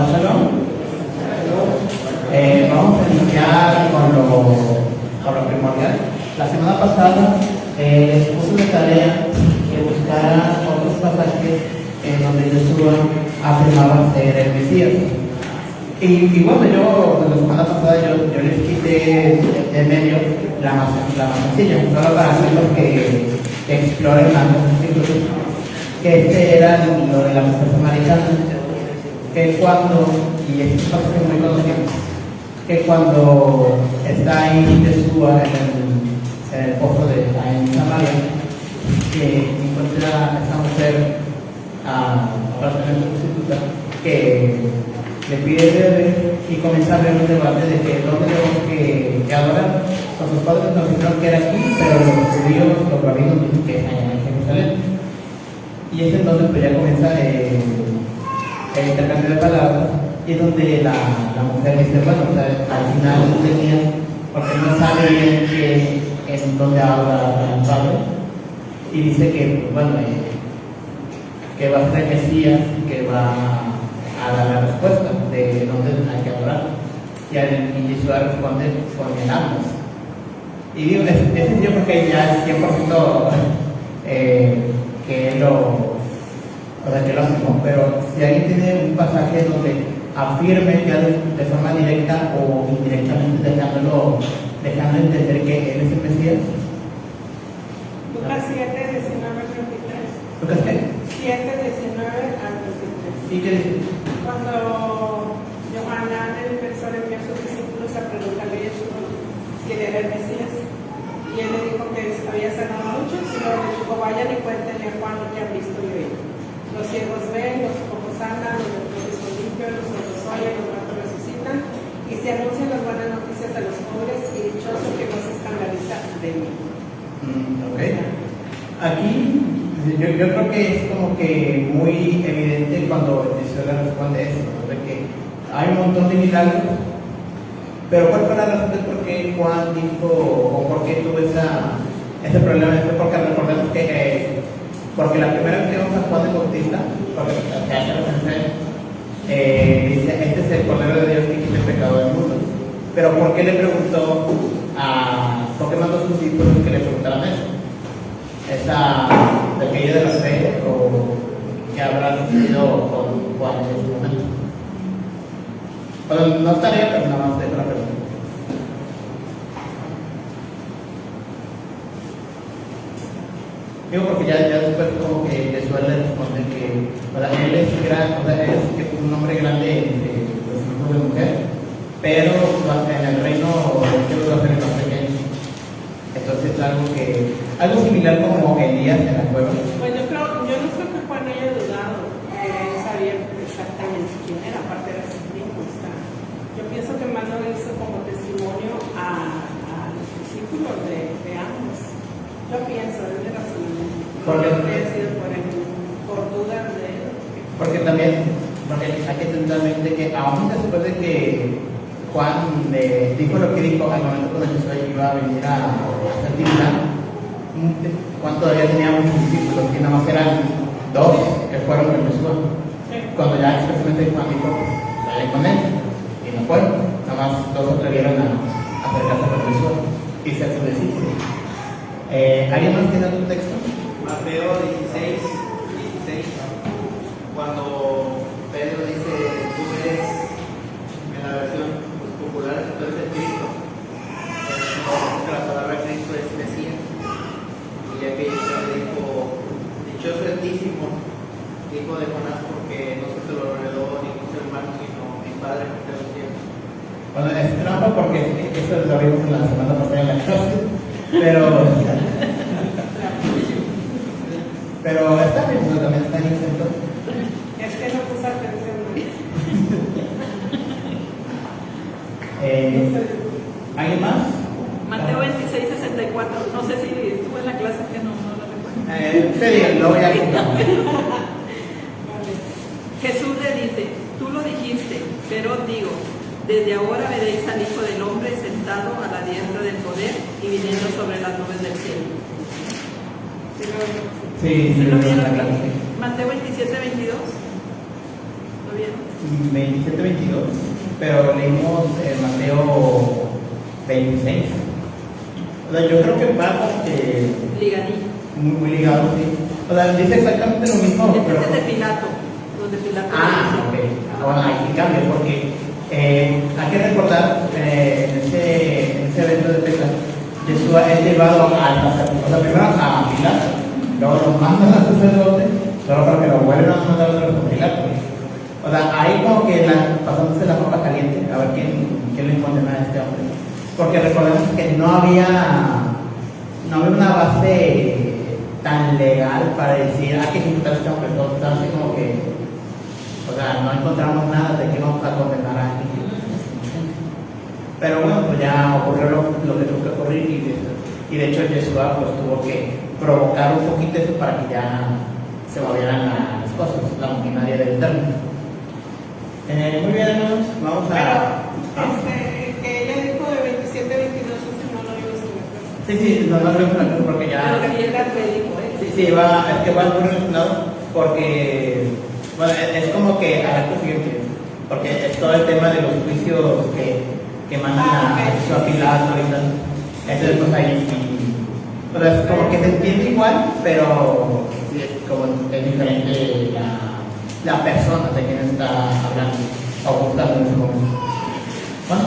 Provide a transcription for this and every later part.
Shalom. Vamos a iniciar con lo primordial. La semana pasada les puse de tarea que buscara otros pasajes en donde Jesús afirmaba ser el Mesías. Y bueno, yo la semana pasada yo les quité de medio la más sencilla, solo para hacerlos que exploren más los títulos. Que este era lo de la mujer samaritana, que cuando, y este es un pasaje muy conocido, que cuando está ahí Jesús en el pozo de en Samaria, que encuentra a esta mujer, para tener prostituta, que le pide beber y comienza a ver un debate de que dónde tenemos que adorar. Con sus padres nos dijeron que era aquí, pero los judíos, los rabinos dicen que es allá en Jerusalén. Y es entonces pues ya comienza el intercambio de palabras, y es donde la mujer dice, bueno, o sea, al final no tenía, porque no sabe bien que es donde habla el padre, y dice que, bueno, que va a ser el Mesías y que va a dar la respuesta de dónde hay que adorar. Y Jesús responde con el ambos. Y digo, ese yo creo que ya es 100% que lo hacemos, pero si alguien tiene un pasaje donde afirme ya de forma directa o indirectamente dejando entender que él es el Mesías. Lucas 7, 19 al 23. ¿Lucas qué? 7, 19 al 23. ¿Y qué dice? Cuando Yohanan el Inversor envió a sus discípulos a preguntarle a Jesús si él era el Mesías, y él le dijo que había sanado a muchos, y luego le dijo, vayan y cuéntenle a Juan lo que han visto y oído. Los ciegos ven, los cojos andan, los leprosos son limpios, los sordos oyen, los muertos resucitan, y se anuncian las buenas noticias a los pobres, y dichoso que no se escandaliza de mí. Ok. Aquí yo creo que es como que muy evidente cuando Jesús le responde eso, ¿no? De que hay un montón de milagros, pero ¿cuál fue la razón de por qué Juan dijo o por qué tuvo ese problema? Fue porque recordemos que porque la primera vez que vamos a Juan el Bautista, porque se hace referencia, dice, este es el Cordero de Dios que quita el pecado del mundo. Pero ¿por qué le preguntó por qué mandó a sus discípulos que le preguntaran eso? Esa pequeña de la fe o que habrá sucedido con Juan en ese momento. Bueno, no estaría, pero nada más de la pregunta. Digo porque ya después como que Jesús le responde que él es gran, él es un hombre grande de los hijos de mujer, pero en el reino de Dios va a ser más pequeño. Entonces es algo similar como Elías en la cueva. Pues yo no creo que Juan haya dudado que él sabía exactamente quién era, aparte de su tiempo. Yo pienso que más lo hizo como testimonio a los discípulos de ambos. Yo pienso, es de razonamiento. Porque ha sido por dudas de él. Porque también, hay que tener en mente que aún después de que Juan le dijo lo que dijo al momento cuando Jesús iba a venir a hacer discípulo, Juan todavía tenía muchos discípulos, que nada más eran 2 que fueron con Jesús. Sí. Cuando ya expresamente Juan dijo, vayan con él, y no fueron, nada más 2 se atrevieron a acercarse con Jesús y ser sus discípulos. ¿Alguien más tiene algún texto? Mateo 16, cuando Pedro dice, tú eres, en la versión popular, tú eres el Cristo, que la palabra Cristo es Mesías, y ya que Jesús le dijo, dichoso el Altísimo, hijo de Jonás, porque no se te lo reveló ningún ser humano, sino mi Padre que está en los cielos. Bueno, es trampa porque eso lo vimos en la semana pasada en la clase, pero está bien, porque también está en el centro. Es que no puse atención. ¿Alguien más? Mateo 26, 64. No sé si estuvo en la clase que no lo recuerdo. Usted diga, lo voy a contar. Jesús le dice, tú lo dijiste, pero os digo, desde ahora veréis al Hijo del Hombre sentado a la diestra del poder y viniendo sobre las nubes del cielo. Sí, ¿Sí lo en la vieron? clase. Mateo 27, 22. ¿Lo vieron? 27, 22, pero leímos Mateo 26. O sea, yo creo que va como que Ligadillo. muy ligado, sí. O sea, dice exactamente lo mismo, pero... Este es de Pilato, donde Pilato Ah, dice. ok. Bueno, ahí sí cambia, porque hay que recordar en ese evento de Pesach, Jesús es llevado al sacerdote, o sea, primero a Pilato, luego lo mandan al sacerdote, solo para que lo vuelvan a mandar otra vez a Pilato. O sea, ahí como que pasándose la papa caliente, a ver quién le condena a este hombre. Porque recordemos que no había una base tan legal para decir, hay que ejecutar a este hombre, todo está así como que, o sea, no encontramos nada de que vamos a condenar a alguien. Pero bueno, pues ya ocurrió lo que tuvo que ocurrir y de hecho Yeshua pues tuvo que provocar un poquito eso para que ya se movieran las cosas, la maquinaria del Eterno. Muy bien, hermanos, vamos a... Que ella dijo de 27, 22, no lo digo sin Sí, sí, no lo veo porque ya... Pero sí es la que dijo, Sí, sí, es que va muy relacionado porque, bueno, es como que al acto siguiente, porque es todo el tema de los juicios que mandan a Pilato y tal. Entonces, pues ahí sí, o sea, es como que se entiende igual, pero sí, es como es diferente la persona de quien está hablando o buscando en ese momento. Bueno,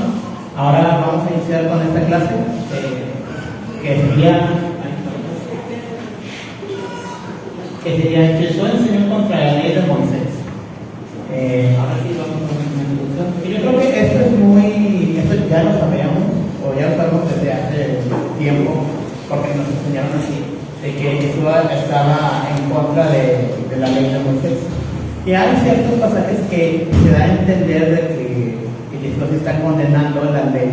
ahora vamos a iniciar con esta clase que sería Jesús enseñó contra la ley de Moisés. Ahora sí vamos a una introducción. Y yo creo que esto ya lo sabíamos, o ya lo sabemos desde hace tiempo, porque nos enseñaron así, de que Jesús estaba en contra de la ley de Moisés. Y hay ciertos pasajes que se da a entender de que Jesús está condenando la ley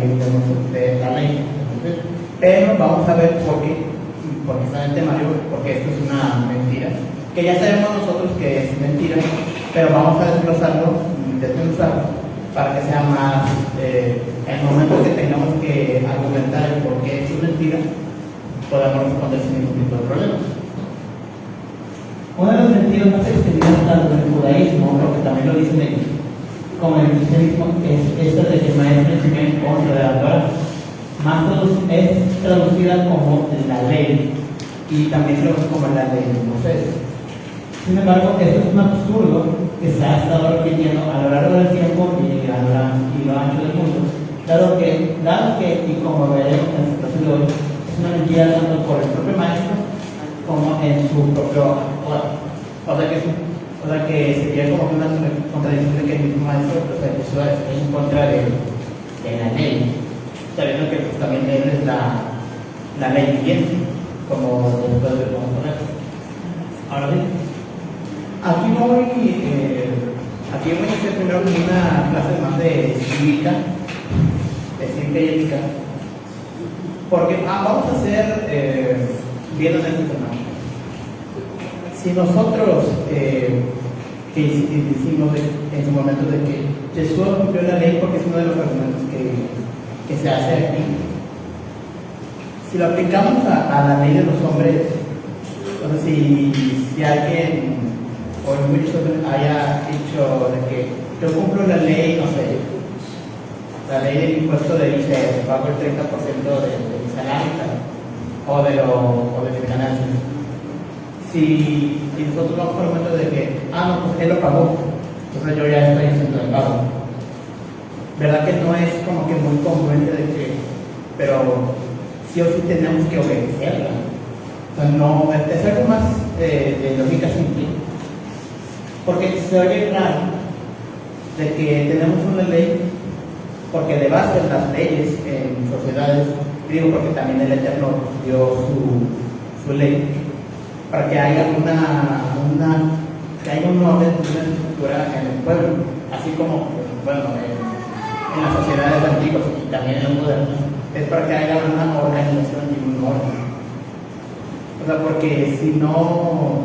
de la ley. Pero vamos a ver por qué está en el temario, porque esto es una mentira, que ya sabemos nosotros que es mentira, pero vamos a desglosarlo para que sea más, el momento que tengamos que argumentar el por qué es mentira, podamos responder sin ningún tipo de problema. Una de las mentiras más extendidas tanto en el judaísmo, porque también lo dicen ellos, como en el cristianismo, es esta de que el maestro enseñó en contra de la Torah. Más es traducida como la ley y también se usa como la ley de Moisés. Sin embargo, esto es un absurdo que se ha estado repitiendo a lo largo del tiempo y lo ancho del mundo, dado que, y como veremos en el caso de hoy, es una mentira tanto por el propio maestro como en su propio actual. O sea que sería como una contradicción de que el mismo maestro es en contra de la ley, sabiendo que pues, también él es la ley viviente, como después de vamos a ver. Ahora bien, aquí voy a hacer primero una clase más de cívica y ética, porque vamos a hacer viendo en este tema. Si nosotros que hicimos en su momento de que Jesús cumplió la ley, porque es uno de los argumentos que se hace aquí, si lo aplicamos a la ley de los hombres, entonces si alguien o muchos haya dicho de que yo cumplo la ley, no sé, la ley del impuesto de ICE, pago el 30% de mi salario o de mi ganancia. Si nosotros vamos por el momento de que, no, pues él lo pagó, entonces yo ya estoy haciendo el pago. ¿Verdad que no es como que muy congruente de que, pero sí o sí tenemos que obedecerla? O sea, no, es algo más de lógica simple. Porque se oye raro de que tenemos una ley, porque de base las leyes en sociedades, digo porque también el Eterno dio su ley, para que haya un orden, una estructura en el pueblo, así como, bueno, en las sociedades antiguas y también en las modernas, es para que haya una organización y un orden. O sea, porque si no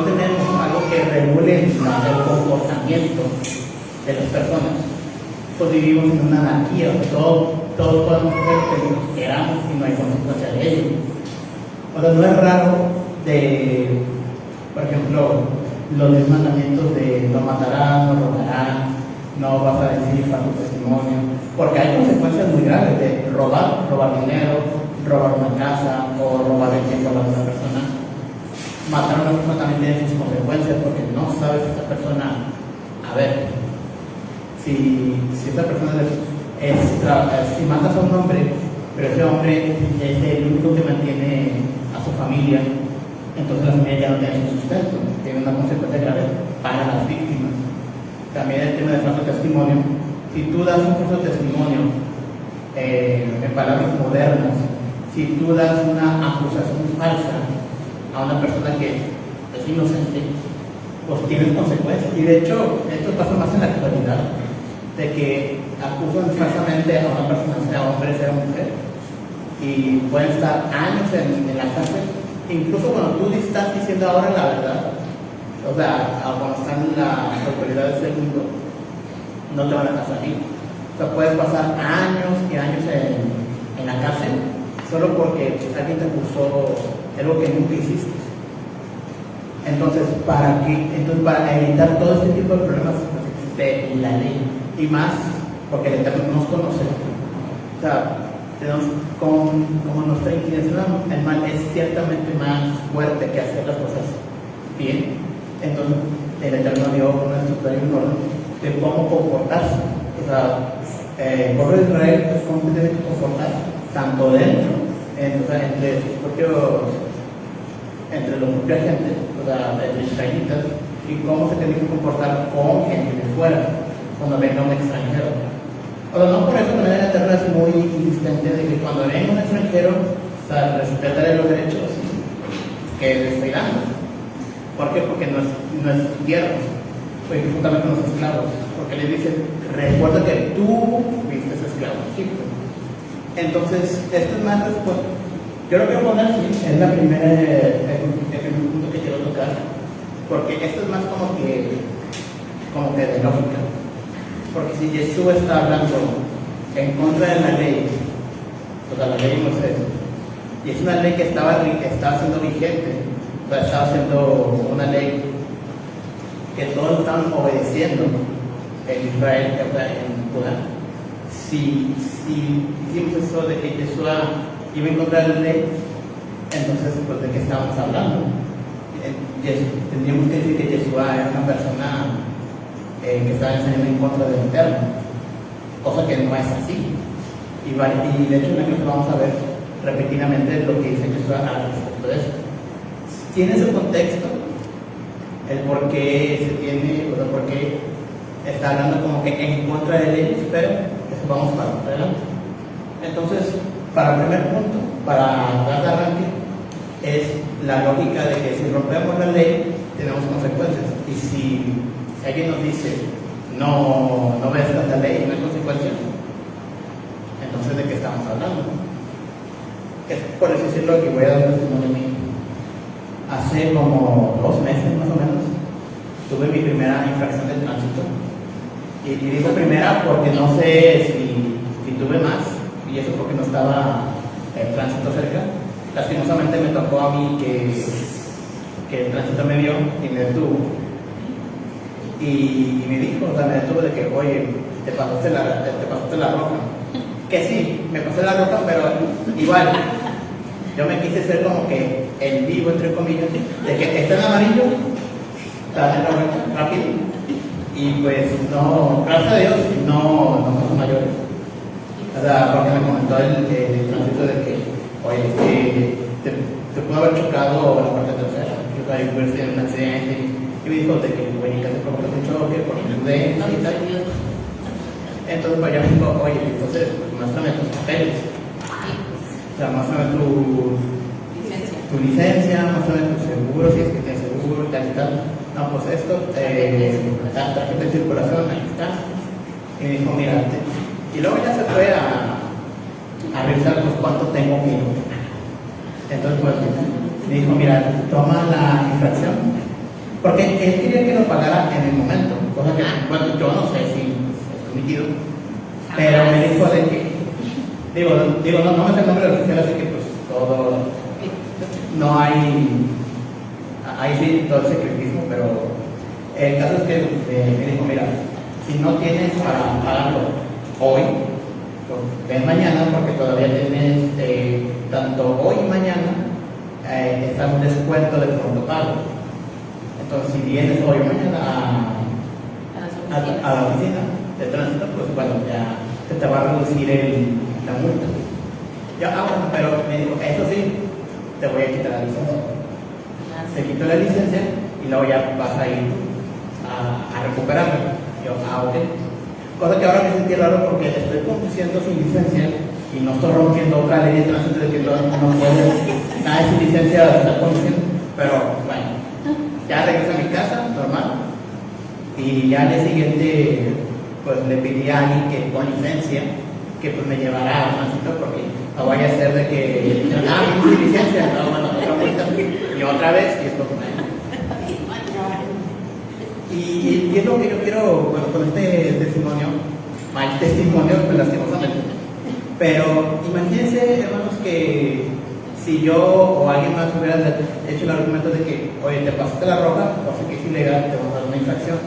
tenemos algo que regule el comportamiento de las personas, pues vivimos en una anarquía, todos podemos hacer lo que queramos y no hay consecuencia de ello. O sea, no es raro por ejemplo, los 10 mandamientos de no matarás, no robarás, no vas a decir falso testimonio, porque hay consecuencias muy graves de robar dinero, robar una casa o robar el tiempo a la otra persona. Matar a una persona también tiene sus consecuencias porque no sabes si esa persona, a ver, si esa persona si matas a un hombre, pero ese hombre es el único que mantiene a su familia, entonces la familia ya no tiene su sustento, tiene una consecuencia grave para las víctimas. También el tema de falso testimonio. Si tú das un falso testimonio, en palabras modernas, si tú das una acusación falsa a una persona que es inocente, pues tienes consecuencias. Y de hecho, esto pasa más en la actualidad, de que acusan falsamente a una persona, sea hombre, sea mujer, y pueden estar años en la cárcel, incluso cuando tú estás diciendo ahora la verdad, o sea, cuando están las autoridades del mundo, no te van a dejar salir. O sea, puedes pasar años y años en la cárcel solo porque alguien te acusó de algo que nunca hiciste. Entonces, para evitar todo este tipo de problemas, pues existe la ley. Y más porque el Eterno nos conoce. O sea, como nuestra inclinación al mal es ciertamente más fuerte que hacer las cosas bien, entonces el Eterno dio una estructura y un orden de cómo comportarse. O sea, el pueblo de Israel, cómo se tiene que comportar, tanto dentro, entre sus propios, entre los propios gente, o sea, entre israelitas, y cómo se tiene que comportar con gente de fuera cuando venga un extranjero. O sea, no por eso también el Eterno es muy insistente de que cuando venga un extranjero, o sea, respetarle los derechos que le estoy dando. ¿Por qué? Porque no es tierra, pues juntamente con los esclavos, porque les dicen, recuerda que tú fuiste esclavo en Egipto. Entonces, esto es más respuesta. Yo lo quiero poner así, es el primer punto que quiero tocar, porque esto es más como que de lógica. Porque si Jesús está hablando en contra de la ley, o sea, la ley de Moisés, y es una ley que estaba siendo vigente, o sea, estaba siendo una ley que todos estaban obedeciendo en Israel, en Judá. Si hicimos eso de que Jesús iba en contra de la ley, entonces, pues, ¿de qué estábamos hablando? Tendríamos que decir que Jesús era una persona que estaba enseñando en contra del Eterno, cosa que no es así. Y de hecho, en la clase vamos a ver repetidamente lo que dice Jesús al respecto de eso. Tiene ese contexto, el por qué se tiene, o sea, por qué está hablando como que en contra de leyes, pero eso vamos para adelante. Entonces, para el primer punto, para dar de arranque, es la lógica de que si rompemos la ley, tenemos consecuencias. Y si alguien nos dice, no ves esta ley, no hay consecuencias, entonces ¿de qué estamos hablando? Es por eso decirlo que voy a dar un testimonio de mí. Hace como 2 meses más o menos, tuve mi primera infracción de tránsito. Y digo primera porque no sé si tuve más, y eso porque no estaba el tránsito cerca. Lastimosamente me tocó a mí que el tránsito me vio y me detuvo. Y me dijo, o sea, me detuvo de que, oye, te pasaste la roja. Que sí, me pasé la roja, pero igual, yo me quise ser como que el vivo, entre comillas, de que está en amarillo, está en la roja, rápido. Y pues no, gracias a Dios, no pasó mayores. O sea, porque me comentó el tránsito de que, oye, es que te pudo haber chocado la parte trasera, que puede haber en un accidente. Y me dijo de que, oye, que te provocó un choque por imprudente y tal. Entonces, pues ya me dijo, oye, entonces, pues muéstrame tus papeles. O sea, muéstrame tu licencia, muéstrame tu seguro, si es que tienes seguro y tal y tal. No, pues esto, la tarjeta de circulación, ahí está. Y me dijo, mira, y luego ya se fue a revisar pues cuánto tengo que. Entonces, pues, me dijo, mira, toma la infracción. Porque él quería que lo pagara en el momento, cosa que, bueno, yo no sé si es permitido, pero me dijo de que, digo, no me sé el nombre del oficial, así que pues todo, no hay sí todo el secretismo, pero El caso es que me dijo, mira, si no tienes para pagarlo hoy, pues ven mañana porque todavía tienes tanto hoy y mañana está un descuento de pronto pago. Entonces, si vienes hoy o mañana a la oficina de tránsito, pues bueno, ya se te va a reducir la multa. Yo, bueno, pero me dijo, eso sí, te voy a quitar la licencia. Se quitó la licencia y luego ya vas a ir a recuperarla. Yo, ok. Cosa que ahora me sentí raro porque estoy conduciendo sin licencia y no estoy rompiendo otra ley de tránsito de que no puedes, nada sin licencia estar conduciendo. Pero bueno, ya regreso a mi casa, normal. Y ya al día siguiente, pues le pedí a alguien que con licencia, que pues me llevara al tránsito porque no vaya a ser de que, sin licencia, no, bueno, otra vuelta, y otra vez, y esto, y es lo que yo quiero, bueno, con este testimonio, mal testimonio, pues lastimosamente. Pero imagínense, hermanos, que si yo o alguien más hubiera hecho el argumento de que, oye, te pasaste la roja, o sea que es ilegal, te vamos a dar una infracción.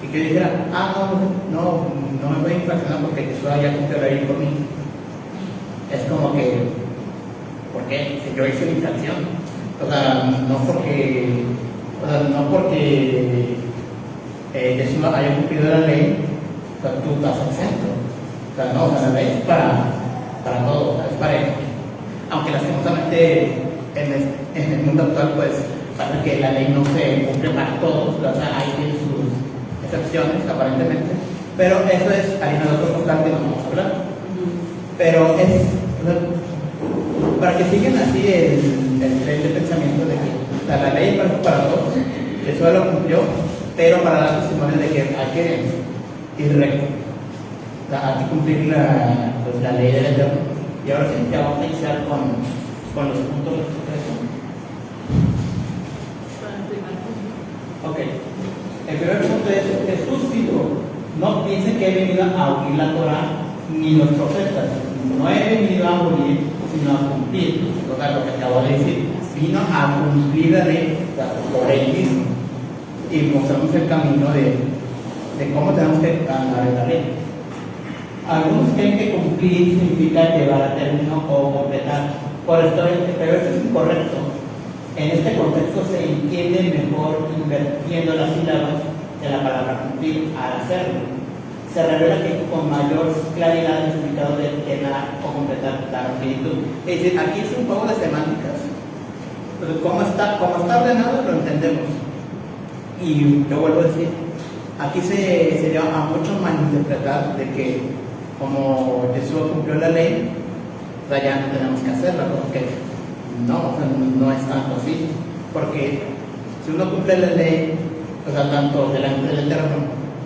Y que yo dijera, no me voy a infraccionar porque Jesús haya cumplido la ley por mí. Es como que, ¿por qué? Si yo hice la infracción. O sea, no porque Jesús haya cumplido la ley, o sea, tú estás exento. O sea, no, o sea, la ley es para todo, o sea, es parejo. Aunque lastimosamente en el mundo actual, pues, pasa que la ley no se cumple para todos, o sea, hay sus excepciones, aparentemente, pero eso es harina de otro costal que no vamos a hablar. Pero es, para que sigan así el tren de pensamiento de que, o sea, la ley es para todos, eso lo cumplió, pero para dar testimonio de que hay que ir recto, o sea, hay que cumplir la ley del Eterno. Y ahora sí, ya vamos a iniciar con los puntos de expresión. Ok. El primer punto es, Jesús dijo, no piensen que he venido a oír la Torah ni los profetas. No he venido a morir, sino a cumplir. O sea, lo que acabo de decir, vino a cumplir la ley, o sea, por él mismo. Y mostramos el camino de cómo tenemos que andar en la ley. Algunos creen que cumplir significa llevar a término o completar. Pero eso es incorrecto. En este contexto se entiende mejor invirtiendo las sílabas de la palabra cumplir al hacerlo. Se revela que con mayor claridad el significado de llenar o completar la plenitud. Es decir, aquí es un juego de semánticas. Entonces, como está ordenado, lo entendemos. Y yo vuelvo a decir, aquí se dio a mucho malinterpretar de que como Jesús cumplió la ley, o sea, ya no tenemos que hacerla, porque no, o sea, no es tanto así, porque si uno cumple la ley, o sea, tanto delante del Eterno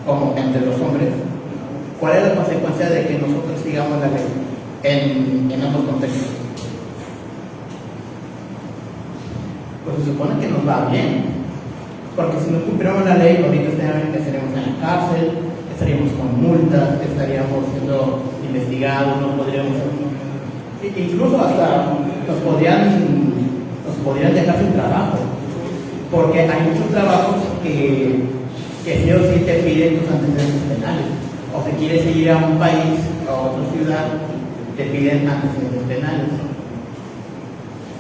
como entre los hombres, ¿cuál es la consecuencia de que nosotros sigamos la ley en ambos contextos? Pues se supone que nos va bien, porque si no cumpliéramos la ley, ahorita estaríamos en la cárcel, estaríamos con multas, estaríamos siendo investigados, no podríamos, incluso hasta nos podrían dejar sin trabajo, porque hay muchos trabajos que sí o sí te piden tus antecedentes penales, o si quieres ir a un país o a otra ciudad, te piden antecedentes penales.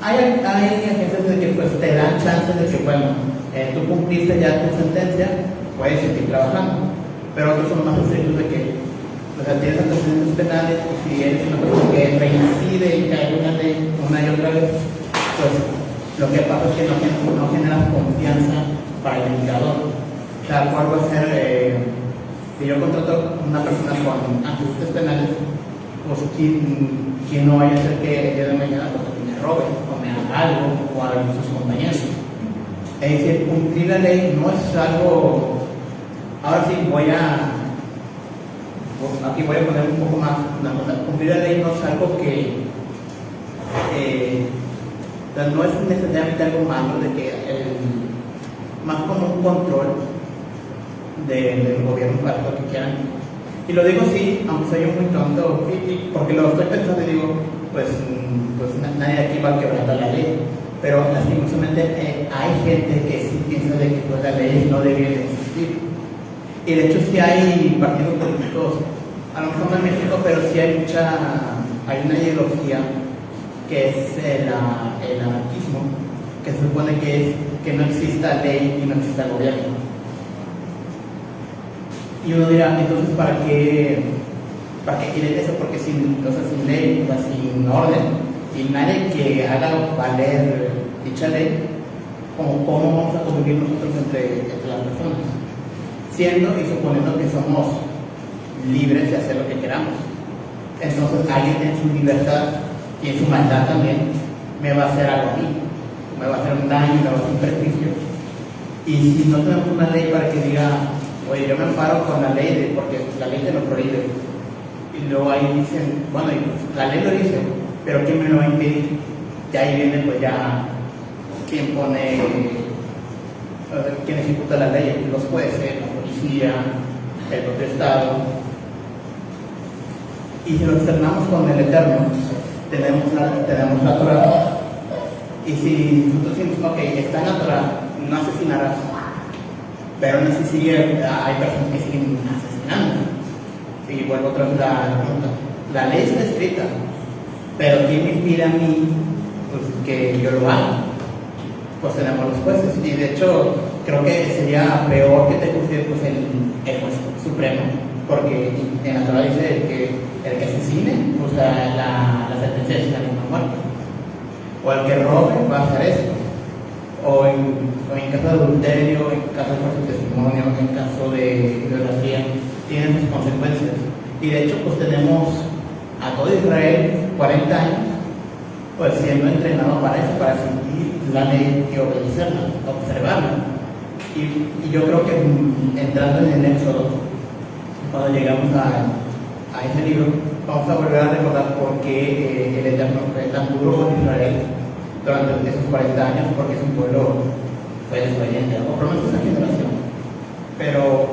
Hay agencias de que pues te dan chances de que, bueno, tú cumpliste ya tu sentencia, puedes seguir trabajando. Pero otros son más estrictos de que, o sea, tienes antecedentes penales, y si eres una persona que reincide y cae una y otra vez, pues lo que pasa es que no generas confianza para el indicador. O sea, ¿cuál va a ser? Si yo contrato a una persona con antecedentes penales, pues ¿quién no vaya a ser que el día de mañana pues, me robe o me haga algo o a sus compañeros? Es decir, cumplir la ley no es algo. Ahora sí, aquí voy a poner un poco más una cosa. Cumplir la ley no es algo que no es necesariamente algo malo, de que más como un control del gobierno para lo que quieran. Y lo digo así, aunque soy muy tonto, porque lo estoy pensando y digo, pues nadie aquí va a quebrantar la ley. Pero lastimosamente hay gente que sí piensa de que pues, la ley no debe existir. Y de hecho sí hay partidos políticos, a lo mejor no en México, pero sí hay una ideología que es el anarquismo, que se supone que es que no exista ley y no exista gobierno. Y uno dirá, entonces ¿para qué quieren eso? Porque sin ley, o sea, sin orden, sin nadie que haga valer dicha ley, ¿cómo vamos a convivir nosotros entre las personas? Siendo y suponiendo que somos libres de hacer lo que queramos. Entonces alguien en su libertad y en su maldad también me va a hacer algo a mí, me va a hacer un daño, me va a hacer un perjuicio. Y si no tenemos una ley para que diga, oye, yo me amparo con la ley porque la ley te lo prohíbe, y luego ahí dicen, bueno, la ley lo dice, pero ¿quién me lo va a impedir? Ya ahí viene pues ya quién pone, quién ejecuta la ley, los jueces, la policía, el propio Estado. Y si lo externamos con el Eterno, tenemos la Torah. Y si nosotros decimos, ok, está en la Torah, no asesinarás, pero aún así hay personas que siguen asesinando. Y vuelvo otra vez a la pregunta. La ley está escrita, pero ¿quién me impide a mí pues, que yo lo haga? Pues tenemos los jueces. Y de hecho, creo que sería peor que te juzgue pues, el juez supremo, porque en la Torah dice el que asesine, o sea, la sentencia es la misma muerte. O el que robe va a hacer eso. O en caso de adulterio, en caso de falso testimonio, en caso de idolatría, tienen sus consecuencias. Y de hecho, pues tenemos a todo Israel 40 años, pues siendo entrenado para eso, para seguir la ley y obedecerla, observarla. Y yo creo que entrando en el Éxodo, cuando llegamos a ese libro, vamos a volver a recordar por qué el Eterno fue tan duro con Israel durante esos 40 años, porque es un pueblo fue desobediente, o por lo menos esa generación. Pero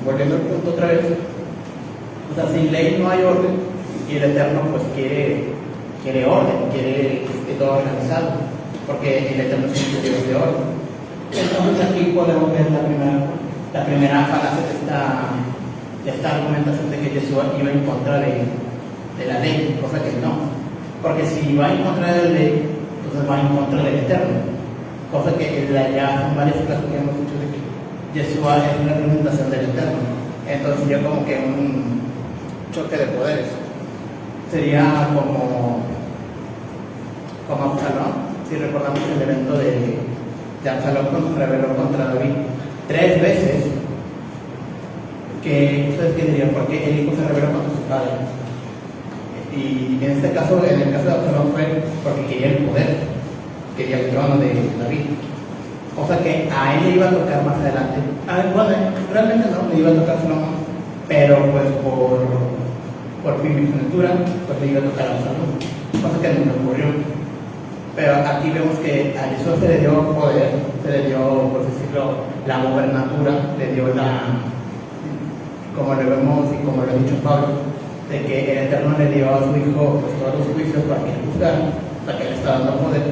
volviendo al punto otra vez, o sea, sin ley no hay orden, y el Eterno pues quiere orden, quiere que esté todo organizado, porque el Eterno es un Dios de orden. Entonces aquí podemos ver la primera falacia de esta argumentación de que Jesús iba en contra de la ley, cosa que no. Porque si va en contra de la ley, entonces va en contra del Eterno. Cosa que ya son varios casos que hemos dicho de que Yeshua es una representación del Eterno. Entonces sería como que un choque de poderes. Sería como Absalón, si recordamos el evento de Absalón cuando se rebeló contra David 3 veces, que ustedes qué dirían, porque el hijo se rebeló contra su padre. Y en este caso, en el caso de Absalón fue porque quería el poder, quería el trono de David. O sea que a él le iba a tocar más adelante. Bueno, realmente no, le iba a tocar Salomón, pero pues por primogenitura, pues le iba a tocar a Absalón. Cosa que no ocurrió. Pero aquí vemos que a Jesús se le dio poder, se le dio, por decirlo, la gobernatura, le dio como lo vemos y como lo ha dicho Pablo, de que el Eterno le dio a su hijo pues, todos los juicios para que le juzgara, para que le está dando poder.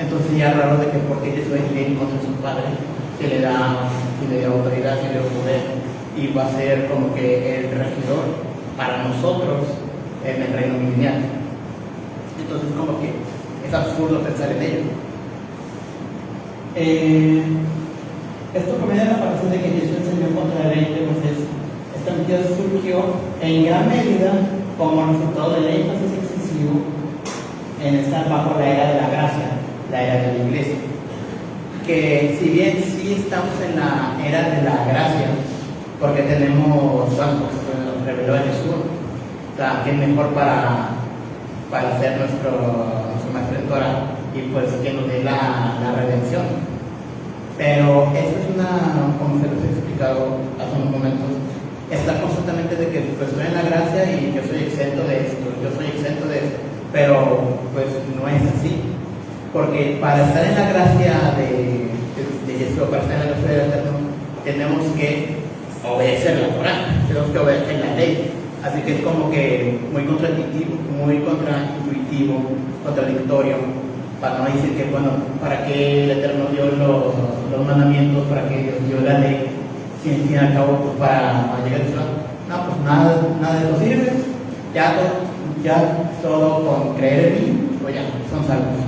Entonces ya es raro de que porque Jesús es bien contra su padre, se le da autoridad, se le da poder, y va a ser como que el regidor para nosotros en el reino milenial. Entonces como que es absurdo pensar en ello. Esto proviene de la falacia de que Jesús enseñó contra la ley de Moisés. Esta mentira surgió en gran medida como resultado del énfasis excesivo en estar bajo la era de la gracia, la era de la iglesia. Que si bien sí estamos en la era de la gracia, porque tenemos, bueno, pues nos reveló a Jesús, o sea, que es mejor para ser nuestro maestro en Torah y pues que nos dé la redención. Pero eso es como se los he explicado hace unos momentos, está constantemente de que pues estoy en la gracia y yo soy exento de esto, yo soy exento de esto, pero pues no es así, porque para estar en la gracia de Jesús, para estar en la gracia del Eterno, tenemos que obedecer la Torah, tenemos que obedecer la ley, así que es como que muy contraintuitivo, contradictorio, para no decir que, bueno, para qué el Eterno dio los mandamientos, para qué Dios dio la ley, si al fin y al cabo, pues para llegar a Israel. No, pues nada de eso sirve, ya todo con creer en mí, pues ya, son salvos.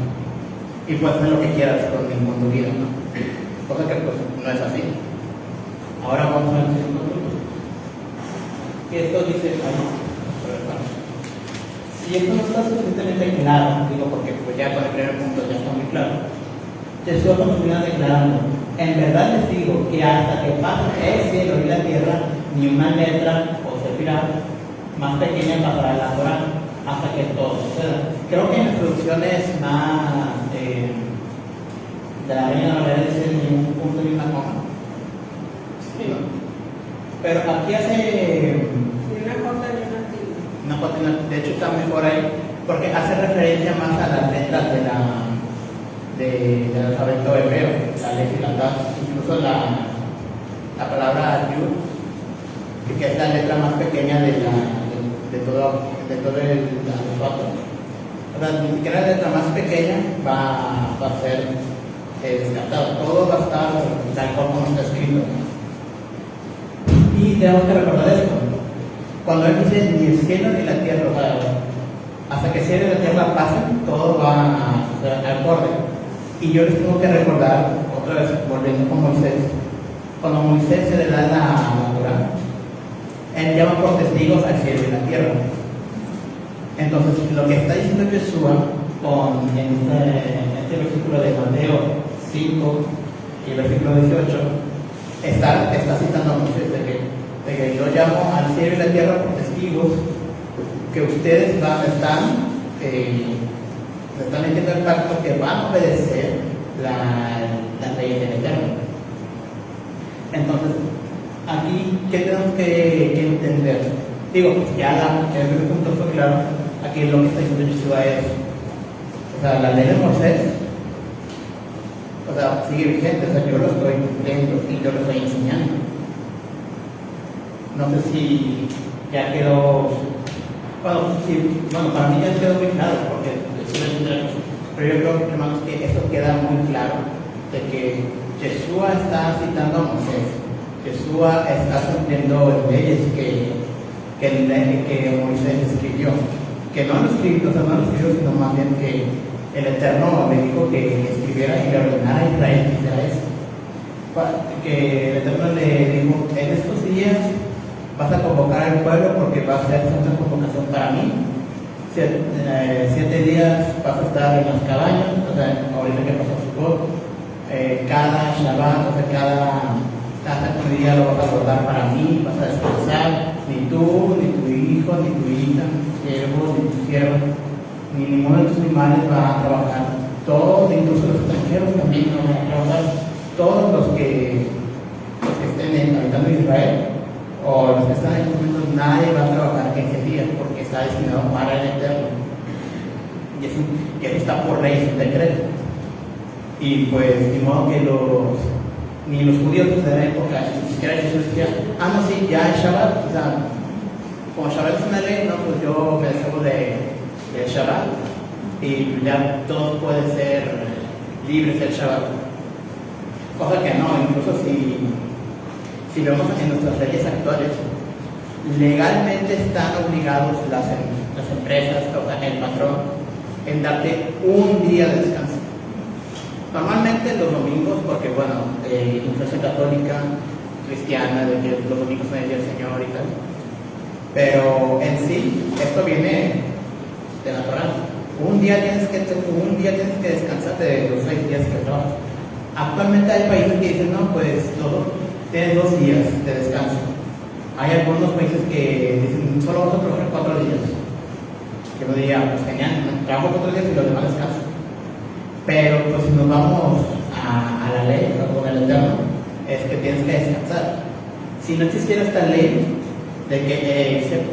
Y puedes hacer lo que quieras con tu vida, ¿no? Cosa que pues no es así. Ahora vamos a ver el segundo grupo. Y esto dice, si esto no está suficientemente claro, digo porque pues ya con el primer punto ya está muy claro, Jesús continúa declarando, en verdad les digo que hasta que pase el cielo y la tierra, ni una letra o sefirá más pequeña pasará la Torá, hasta que todo suceda. Creo que en las traducciones más de la Reina Valera dice ni un punto ni una coma. Sí, ¿no? Pero aquí hace Ni una coma ni una tilde. una patina, de hecho está mejor ahí, porque hace referencia más a las letras del alfabeto hebreo, la letra y la tab, incluso la palabra yud, que es la letra más pequeña de todo el alfabeto. O sea, ni siquiera la letra más pequeña va a ser descartado, todo va a estar tal como está escrito. Y tenemos que recordar esto. Cuando él dice ni el cielo ni la tierra, o sea, hasta que el cielo y la tierra pasen, todo va a suceder al orden. Y yo les tengo que recordar, otra vez, volviendo con Moisés, cuando Moisés se le da la Torá, él llama por testigos al cielo y la tierra. Entonces, lo que está diciendo Jesús en este versículo de Mateo 5 y el versículo 18, está citando a Moisés de que yo llamo al cielo y la tierra por testigos que ustedes están metiendo el pacto que van a obedecer las leyes del Eterno. Entonces, aquí, ¿qué tenemos que entender? Digo, ya el primer punto fue claro, aquí lo que está diciendo Yeshua es, o sea, la ley de Moisés, o sea, sigue vigente, o sea, yo lo estoy cumpliendo y yo lo estoy enseñando. No sé si ya quedó, bueno, para mí ya quedó muy claro, porque pero yo creo, hermanos, que eso queda muy claro, de que Yeshua está citando a Moisés, Yeshua está cumpliendo leyes que Moisés escribió, que no lo escribió, sino más bien que el Eterno le dijo que escribiera y le ordenara a Israel que hiciera eso. Que el Eterno le dijo, en estos días vas a convocar al pueblo porque va a ser una convocación para mí. 7 días vas a estar en las cabañas, o sea, ahorita que pasó Sukkot, cada Shabbat, o sea, cada día lo vas a guardar para mí, vas a descansar, ni tú, ni tu hijo, ni tu hija, ni tu siervo, ni tu sierva, ni ninguno de tus animales va a trabajar. Todos, incluso los extranjeros también no van a trabajar. Todos los que estén habitando en Israel, o los que están en estos momentos, nadie va a trabajar ese día porque está destinado para el Eterno. Y eso está por ley, es un decreto. Y pues, de modo que ni los judíos de la época, ni siquiera Jesús decía, no, sí, ya es Shabbat, o sea, como Shabbat es una ley, no, pues yo me deshago del Shabbat y ya todos pueden ser libres del Shabbat. Cosa que no, incluso si vemos en nuestras leyes actuales, legalmente están obligados las empresas, o sea, el patrón, en darte un día de descanso. Normalmente los domingos, porque bueno, influencia católica, cristiana, de que los domingos son el día del Señor y tal, pero en sí, esto viene de la Torá. Un día tienes que descansar de los 6 días que trabajas. Actualmente hay países que dicen, no, pues tienes 2 días de descanso. Hay algunos países que dicen, solo vas a trabajar 4 días. Yo me diría, pues genial, trabajo 4 días y los demás descanso. Pero pues si nos vamos a la ley, ¿no? Con el Eterno, es que tienes que descansar. Si no existiera esta ley de que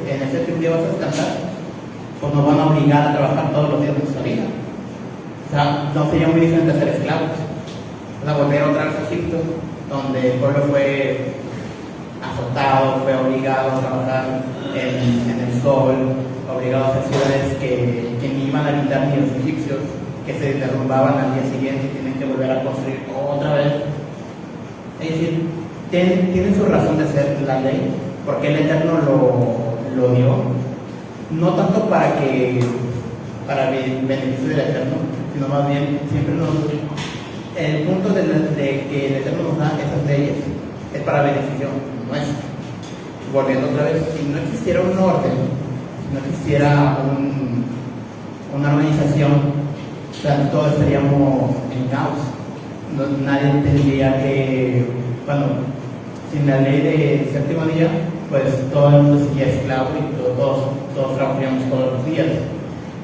en el séptimo día vas a descansar, pues nos van a obligar a trabajar todos los días de nuestra vida. O sea, no sería muy diferente ser esclavos. O sea, volver otra vez a Egipto, donde el pueblo fue azotado, fue obligado a trabajar en el sol, obligado a hacer ciudades que ni iban a habitar ni los egipcios. que se derrumbaban al día siguiente y tienen que volver a construir otra vez. Es decir, tiene su razón de ser la ley, porque el Eterno lo dio, no tanto para el beneficio del Eterno, sino más bien siempre el punto de que el Eterno nos da esas leyes es para beneficio nuestro. Volviendo otra vez, si no existiera un orden, si no existiera una organización, o sea, todos estaríamos en caos. Nadie tendría que, bueno, sin la ley del séptimo día, pues todo el mundo sería esclavo y todos trabajaríamos todos los días.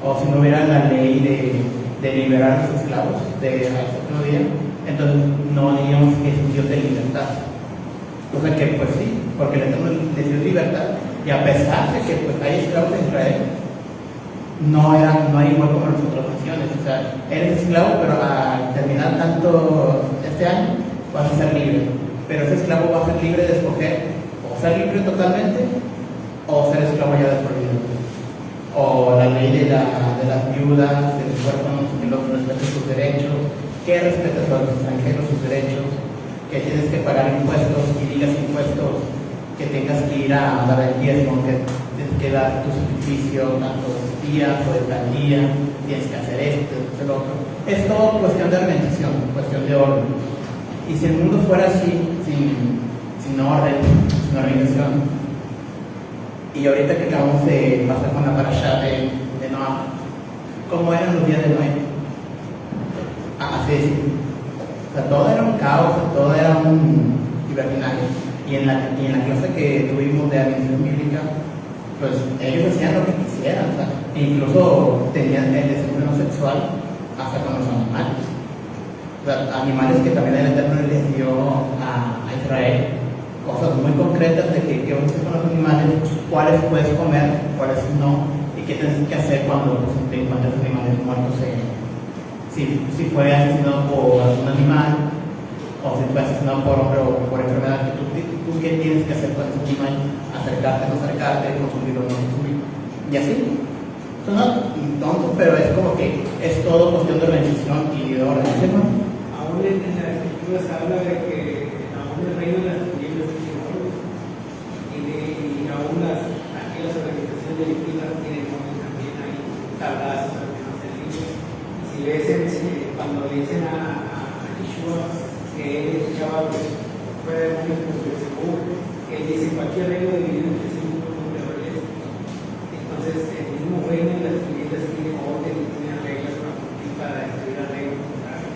O si no hubiera la ley de liberar a los esclavos al séptimo día, entonces no diríamos que es un Dios de libertad. O sea que pues sí, porque el Eterno les dio libertad, y a pesar de que pues hay esclavos en Israel, no hay igual como en las otras naciones. O sea, eres esclavo, pero al terminar tanto este año vas a ser libre. Pero ese esclavo va a ser libre de escoger o ser libre totalmente o ser esclavo ya de por vida. O la ley de las viudas, de los huérfanos, que los respeten sus derechos, que respetes a los extranjeros sus derechos, que tienes que pagar impuestos y digas impuestos, que tengas que ir a dar el diezmo, que tienes que dar tu sacrificio tantos días o de tal día, tienes que hacer esto, el otro. Es todo cuestión de organización, cuestión de orden. Y si el mundo fuera así, sin orden, sin organización, y ahorita que acabamos de pasar con la parashá de Noah, ¿cómo eran los días de Noé? Así es. O sea, todo era un caos, todo era un libertinaje. Y en la clase que tuvimos de administración bíblica, pues ellos hacían lo que quisieran, o sea, incluso tenían el desenfreno sexual hasta con los animales. O sea, animales que también el Eterno les dio a Israel, cosas muy concretas de que vamos a hacer con los animales, cuáles puedes comer, cuáles no, y qué tienes que hacer cuando pues, te encuentras animales muertos. Si fue asesinado por un animal, o si fue asesinado por hombre o por enfermedad, que tú qué tienes que hacer con ese animal, acercarte, no acercarte, consumirlo, no consumirlo, y así. Suena tonto, pero es como que es todo cuestión de organización y de orden. Aún en la escritura se habla de que aún el reino de las tinieblas tiene orden, y aún aquellas organizaciones delictivas tienen orden también, hay tablazos, algunos libros. Si lees cuando le dicen a Yeshua que él escuchaba pues, fuera de muchos porque seguro, él dice cualquier reino dividido entre sí no le obedece. Entonces el mismo reino de las tinieblas tiene orden y tiene reglas para cumplir para destruir al reino contrario.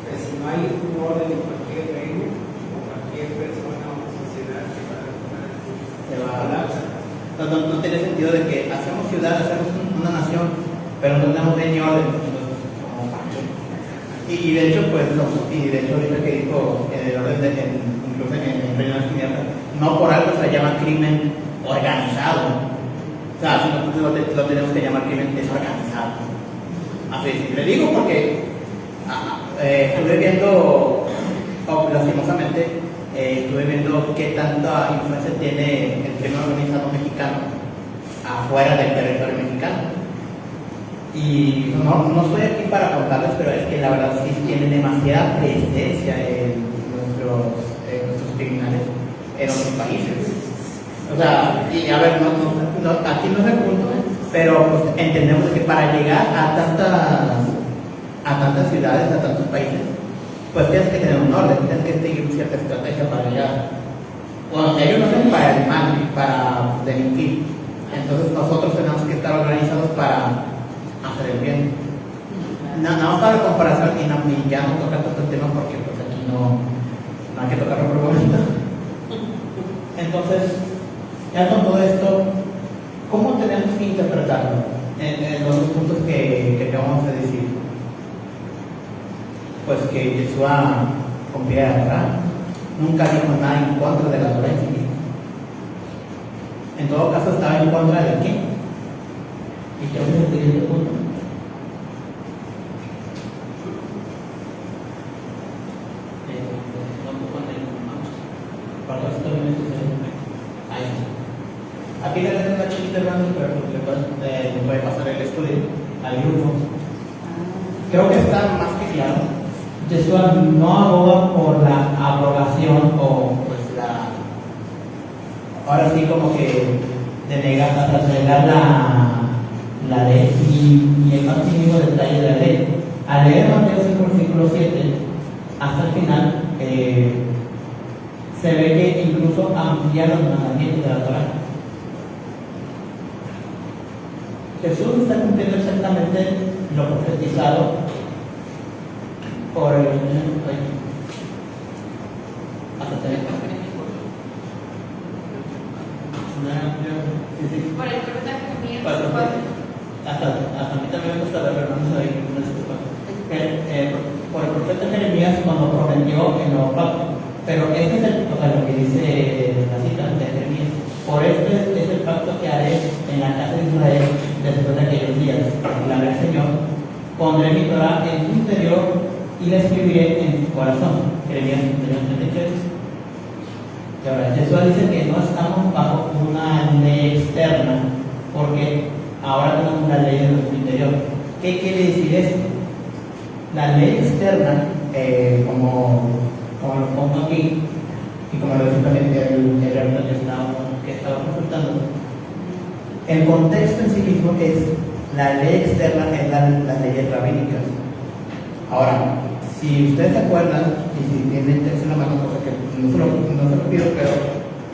Pero si no hay un orden en cualquier reino o cualquier persona o sociedad que va a colapsar. No tiene sentido de que hacemos ciudad, hacemos una nación, pero no tenemos ni orden. Y de hecho, pues, ahorita que dijo el orden incluso en el reino de las tinieblas, no por algo se llama crimen organizado. O sea, si no, lo tenemos que llamar crimen desorganizado. Así le digo porque estuve viendo, lastimosamente, estuve viendo qué tanta influencia tiene el crimen organizado mexicano afuera del territorio mexicano. Y no estoy aquí para contarles, pero es que la verdad sí tiene demasiada presencia en nuestros criminales en otros países. O sea, y a ver, aquí no es el punto, pero pues, entendemos que para llegar a tantas ciudades, a tantos países, pues tienes que tener un orden, tienes que seguir cierta estrategia para llegar. Bueno, ellos no son para el mal, para delinquir. Entonces nosotros tenemos que estar organizados para hacer el bien. Nada más para comparación y ya no tocar tanto el tema porque pues aquí no hay que tocarlo por momento. Entonces, ya con todo esto, ¿cómo tenemos que interpretarlo en los dos puntos que acabamos de decir? Pues que Yeshua cumplía la verdad, nunca dijo nada en contra de la Torah en sí mismo. En todo caso estaba en contra de quién. Y creo que es el siguiente punto. Aquí le tengo una chiquita hermano, pero le puede pasar el estudio al grupo. creo que está más que claro. Yeshua no aboga por la abrogación o pues ahora sí como que denegar, trasladar la ley y el más mínimo detalle de la ley. Al leer Mateo 5, versículo 7, hasta el final, se ve que incluso amplía los mandamientos de la Torah. Jesús está cumpliendo exactamente lo profetizado por el Por el profeta Jeremías. hasta a mí también me gusta ver, vamos a ver, por el profeta Jeremías cuando prometió el nuevo pacto. Pero este es lo que dice la cita de Jeremías. Por este es el pacto que haré en la casa de Israel después de aquellos días. Proclamaré al Señor, pondré mi Torah en su interior y la escribiré en su corazón. Jeremías 33. Y ahora, Jesús dice que no estamos bajo una ley externa, porque ahora tenemos una ley en nuestro interior. ¿Qué quiere decir esto? La ley externa, como lo pongo aquí, y como lo dice también el hermano que estaba consultando, el contexto en sí mismo es la ley externa, es las leyes rabínicas. Ahora, si ustedes se acuerdan, y si tienen es una mano, cosa que no se lo pido, pero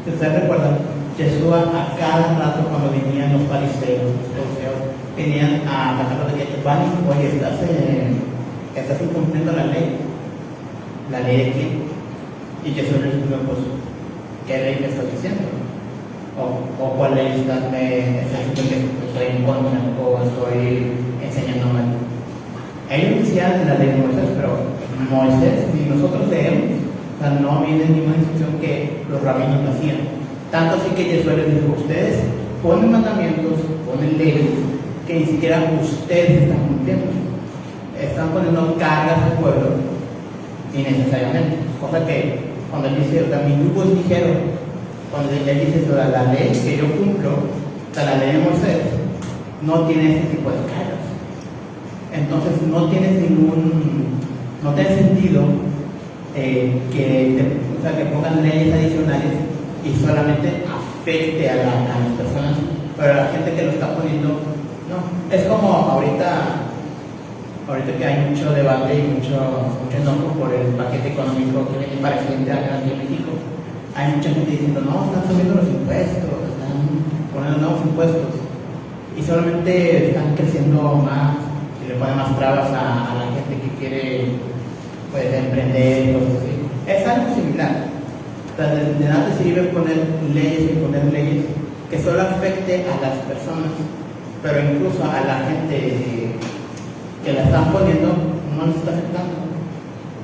si ustedes recuerdan, Jesús a cada rato cuando venían los fariseos, venían a atacarlo de que van y oye, estás incumpliendo la ley de quién. Y Jesús les dijo, pues, ¿qué ley me estás diciendo? O cuál ley estás diciendo que estoy en contra o estoy enseñando mal. Ellos decían la ley de Moisés, pero Moisés, si nosotros leemos, o sea, no viene ninguna instrucción que los rabinos hacían. Tanto así que Jesús les dijo, ustedes ponen mandamientos, ponen leyes que ni siquiera ustedes están cumpliendo. Están poniendo cargas al pueblo innecesariamente. Cosa que cuando él dice, mi yugo es ligero, cuando él dice la ley que yo cumplo, o sea, la ley de Moisés, no tiene ese tipo de cargas. Entonces no tiene sentido que pongan leyes adicionales y solamente afecte a las personas, pero a la gente que lo está poniendo, no. Es como ahorita que hay mucho debate y mucho enojo por el paquete económico que viene para el cliente acá en México. Hay mucha gente diciendo, no, están subiendo los impuestos, están poniendo nuevos impuestos y solamente están creciendo más y le ponen más trabas a la gente que quiere pues emprender y cosas así. Es algo similar. O sea, de nada te sirve poner leyes que solo afecte a las personas, pero incluso a la gente que la están poniendo no les está afectando.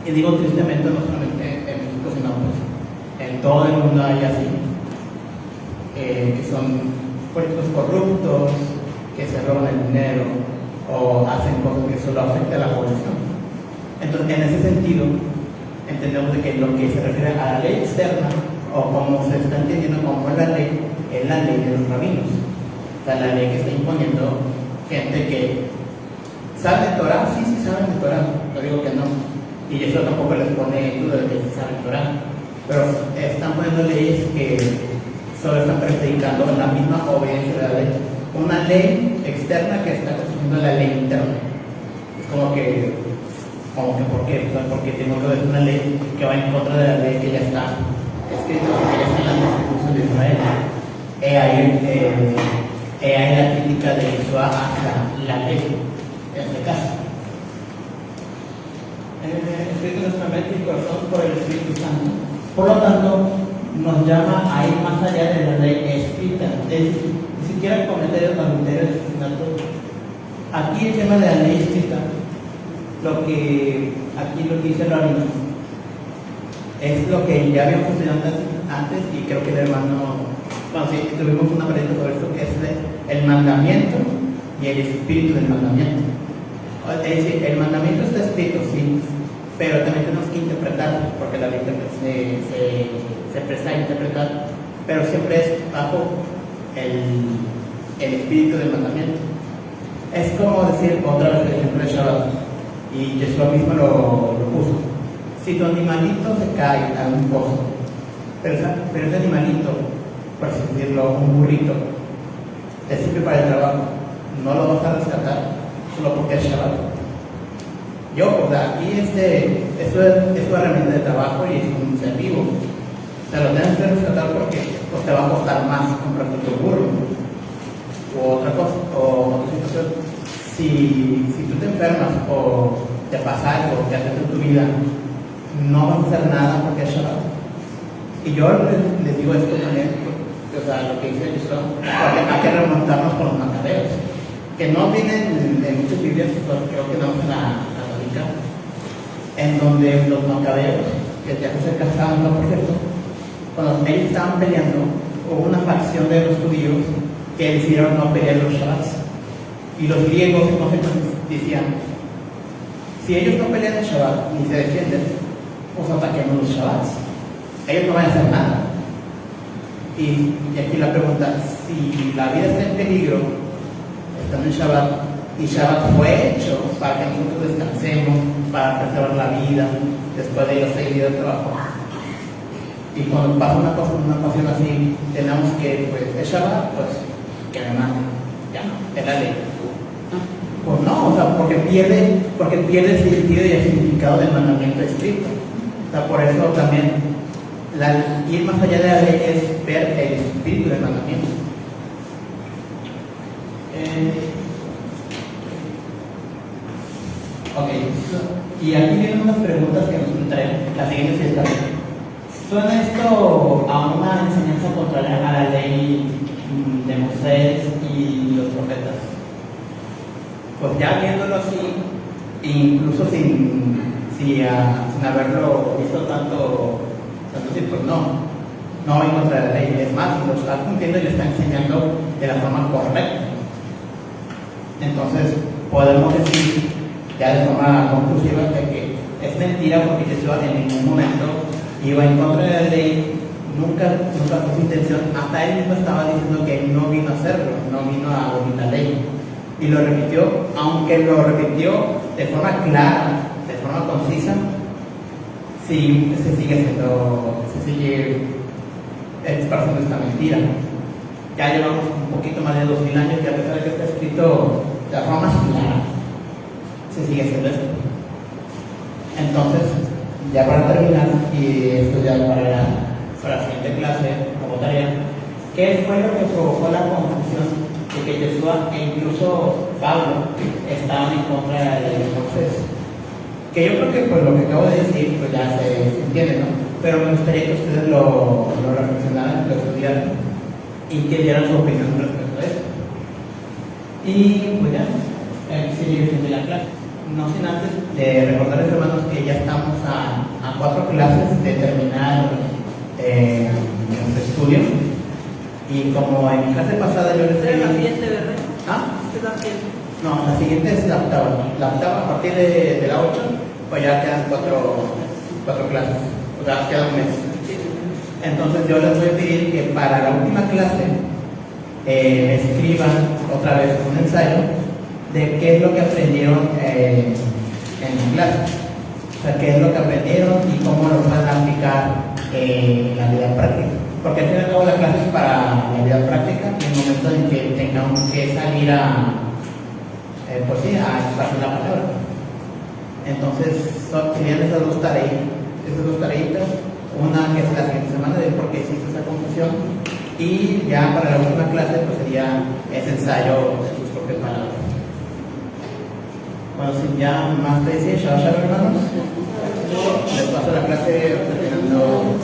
Y digo tristemente, no solamente en México, sino pues en todo el mundo hay así, que son políticos corruptos, que se roban el dinero o hacen cosas que solo afectan a la población. Entonces, en ese sentido, entendemos de que lo que se refiere a la ley externa, o como se está entendiendo como es la ley de los rabinos. O sea, la ley que está imponiendo gente que sabe de Torah, sí saben de Torah, no digo que no, y eso tampoco les pone duda de que sí saben de Torah, pero están poniendo leyes que solo están predicando la misma obediencia de la ley. Una ley externa que está consumiendo la ley interna. Es como que ¿por qué? Porque tengo que ver una ley que va en contra de la ley que ya está escrita, que ya está en la Constitución de Israel. Ahí la crítica de Jesús hacia la ley, en este caso. Espíritu nuestra mente y corazón por el Espíritu Santo. Por lo tanto, nos llama a ir más allá de la ley escrita. Ni siquiera cometer adulterio, asesinato. Aquí el tema de la ley escrita, lo que dice el rabino, es lo que ya habíamos estudiado antes, y creo que el hermano, bueno, sí, tuvimos una pregunta sobre esto, que es el mandamiento y el espíritu del mandamiento. Es decir, el mandamiento está escrito, sí, pero también tenemos que interpretarlo, porque la Biblia se presta a interpretar, pero siempre es bajo el espíritu del mandamiento. Es como decir otra vez el ejemplo de Shabbat. Y Yeshua mismo lo puso. Si tu animalito se cae a un pozo, pero ese animalito, por así decirlo, un burrito, te sirve para el trabajo, no lo vas a rescatar solo porque es Shabbat. Yo, o sea, aquí esto es una herramienta de trabajo y es un ser vivo. Te lo tienes que rescatar porque pues, te va a costar más comprar tu burro. O otra cosa, o otra situación. Si tú te enfermas o te pasa algo que haces en tu vida, no vas a hacer nada porque es Shabbat. Y yo les digo esto también, o sea, lo que dice Jesús, porque hay que remontarnos con los macabeos, que no vienen de muchas Biblias, creo que no en la católica, en donde los macabeos, que ya se casaban, no por cierto, cuando ellos estaban peleando, hubo una facción de los judíos que decidieron no pelear los Shabbats. Y los griegos entonces decían, si ellos no pelean el Shabbat ni se defienden, pues ataquemos los Shabbats. Ellos no van a hacer nada. Y aquí la pregunta, si la vida está en peligro, estando en Shabbat, y Shabbat fue hecho para que nosotros descansemos, para preservar la vida, después de los 6 días de trabajo. Y cuando pasa una ocasión así, tenemos que, pues, el Shabbat, pues, que me manden. Ya no, es la ley. Pues no, o sea, porque pierde el sentido y el significado del mandamiento escrito. O sea, por eso también ir más allá de la ley es ver el espíritu del mandamiento. Ok, y aquí vienen unas preguntas que nos traen. La siguiente es esta. ¿Suena esto a una enseñanza contraria a la ley de Moisés y los profetas? Pues ya viéndolo así, incluso sin haberlo visto tanto así, pues no va en contra de la ley. Es más, lo está cumpliendo y lo está enseñando de la forma correcta. Entonces, podemos decir ya de forma conclusiva de que es mentira porque Jesús en ningún momento iba en contra de la ley, nunca fue su intención. Hasta él mismo estaba diciendo que él no vino a hacerlo, no vino a abolir la ley. Y lo repitió, aunque lo repitió de forma clara, de forma concisa, sí, se sigue esparciendo esta mentira. Ya llevamos un poquito más de 2000 años y a pesar de que está escrito de forma más clara, se sigue haciendo esto. Entonces, ya para terminar, y esto ya para la siguiente clase, como tarea, ¿qué fue lo que provocó la confusión de que Yeshua e incluso Pablo estaban en contra de la ley de Moisés? Que yo creo que pues lo que acabo de decir pues ya se entiende, ¿no? Pero me gustaría que ustedes lo reflexionaran, lo estudiaran y que dieran su opinión respecto a eso. Y pues ya, sigue el fin de la clase. No sin antes de recordarles, hermanos, que ya estamos a 4 clases de terminar nuestro estudio. Y como en mi clase pasada yo les Es la dije... 7, ¿verdad? ¿Ah? Es la 7. No, la siguiente es la octava. La octava, a partir de la 8, pues ya quedan 4 clases. O sea, queda un mes. Entonces yo les voy a pedir que para la última clase escriban otra vez un ensayo de qué es lo que aprendieron en su clase. O sea, qué es lo que aprendieron y cómo lo van a aplicar en la vida práctica. Porque al fin y al cabo la clase es para la vida práctica, en el momento en que tengamos que salir a expresar la palabra. Entonces, serían esas dos tareitas, una que es la siguiente semana de por qué existe esa confusión, y ya para la última clase pues sería ese ensayo de sus propias palabras. Bueno, sin ya más que decir, Shabbat Shalom, hermanos. Les paso la clase terminando.